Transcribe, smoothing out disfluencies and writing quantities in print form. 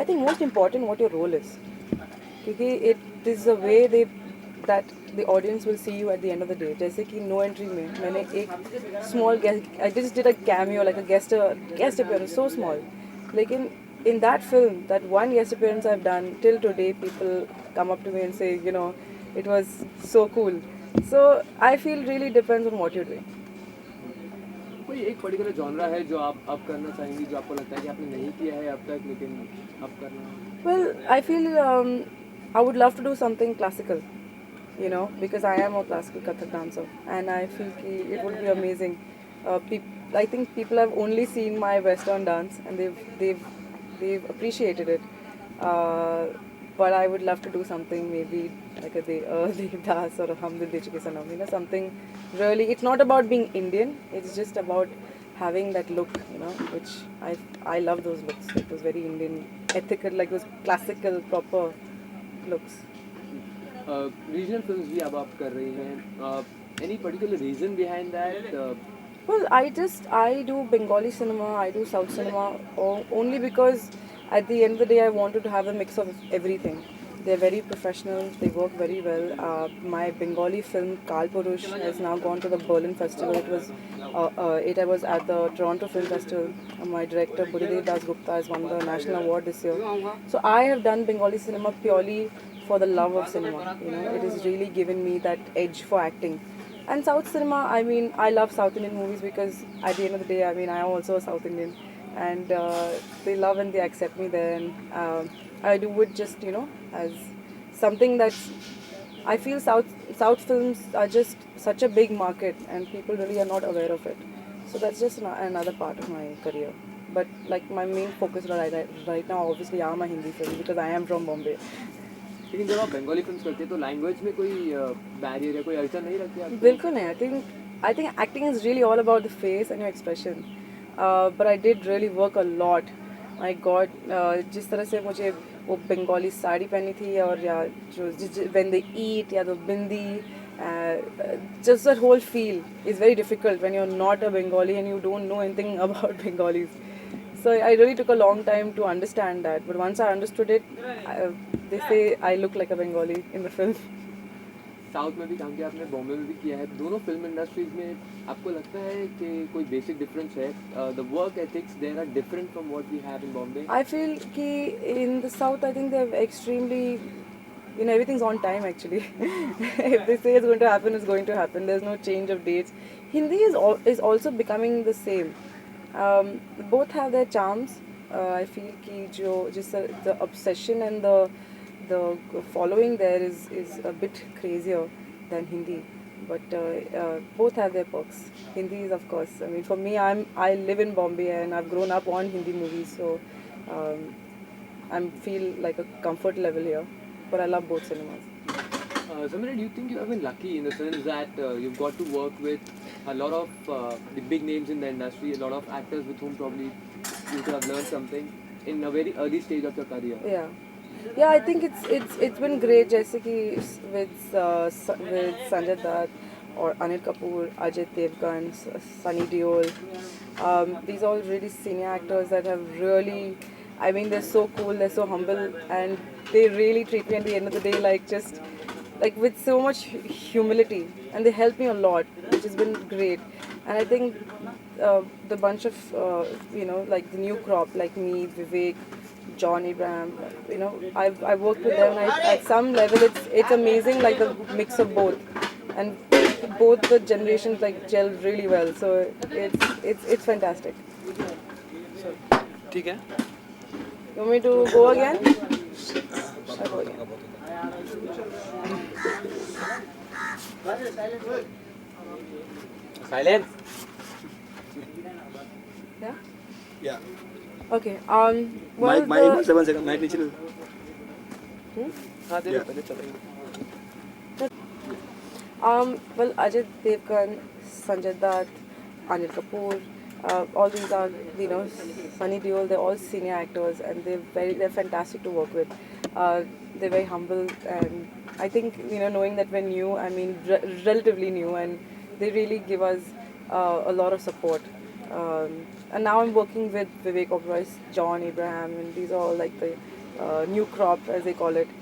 think most important what your role is. क्योंकि it is the way that the audience will see you at the end of the day. जैसे कि No Entry में मैंने एक small guest, I just did a cameo like a guest appearance, so small. लेकिन in that film, that one guest appearance I've done, till today people come up to me and say, it was so cool. So I feel really depends on what you're doing. कोई एक particular genre है जो आप अब करना चाहेंगी, जो आपको लगता है कि आपने नहीं किया है अब तक लेकिन अब करना? Well, I feel I would love to do something classical, because I am a classical Kathak dancer, and I feel ki it would be amazing. I think people have only seen my Western dance, and they've appreciated it. Uh, but I would love to do something maybe like a Devdas or a Hum Dil De Chuke Sanam, something really. It's not about being Indian. It's just about having that look, which I love those looks. It was very Indian, ethical, like those classical, proper looks. Regional films भी अब आप कर रही हैं, any particular reason behind that? Well, I do Bengali cinema, I do South cinema, only because at the end of the day I wanted to have a mix of everything. They're very professional, they work very well. My Bengali film Kal Purush has now gone to the Berlin Festival. I was at the Toronto Film Festival. My director Buddhadev Das Gupta has won the national award this year. So I have done Bengali cinema purely for the love of cinema. It has really given me that edge for acting. And South cinema, I mean, I love South Indian movies because at the end of the day, I mean, I am also a South Indian, and they love and they accept me there, and I do it just as something that I feel South films are just such a big market, and people really are not aware of it. So that's just another part of my career. But like my main focus right now, obviously, I am a Hindi film because I am from Bombay. लेकिन जब आप Bengali films करते हैं तो language में कोई barrier या कोई अड़चन नहीं लगती आपको? बिल्कुल नहीं. I think acting is really all about the face and your expression. But I did really work a lot. My God, जिस तरह से मुझे वो बंगाली साड़ी पहनी थी और या जो when they eat या तो बिंदी, just that whole feel is very difficult when you're not a Bengali and you don't know anything about Bengalis. So I really took a long time to understand that. But once I understood it, they say I look like a Bengali in the film. South में भी काम किया आपने, बॉम्बे में भी किया है, दोनों फिल्म इंडस्ट्रीज में आपको लगता है कि कोई बेसिक डिफरेंस है? The work ethics there are different from what we have in Bombay? I feel कि in the south I think they're extremely, everything's on time actually. If they say it's going to happen, it's going to happen. There's no change of dates. Hindi is also becoming the same. Both have their charms. I feel कि just the obsession and the following there is a bit crazier than Hindi, but both have their perks. Hindi is, of course, I mean, for me, I live in Bombay and I've grown up on Hindi movies, so I feel like a comfort level here, but I love both cinemas. Sameera, do you think you have been lucky in the sense that you've got to work with a lot of the big names in the industry, a lot of actors with whom probably you could have learned something in a very early stage of your career? Yeah, I think it's been great. जैसे कि with Sanjay Dutt or Anil Kapoor, Ajay Devgan, Sunny Deol, these all really senior actors that have really, I mean, they're so cool, they're so humble, and they really treat me at the end of the day like with so much humility, and they help me a lot, which has been great. And I think the bunch of like the new crop, like me, Vivek, John Abraham, I've worked with them. And at some level, it's amazing, like the mix of both, and both the generations like gel really well. So it's fantastic. ठीक है. You want me to go again? I'll go again. Silence. Yeah. Yeah. Okay. Well, My 1 second. Mic नीचे लो. हाँ दे दो, Yeah. पहले चलेंगे. Well, Ajay Devgan, Sanjay Dutt, Anil Kapoor, all these are, Sunny Deol, they're all senior actors and they're fantastic to work with. They're very humble, and I think, knowing that we're new, I mean, relatively new, and they really give us a lot of support. And now I'm working with Vivek Oberoi, John Abraham, and these are all like the new crop as they call it.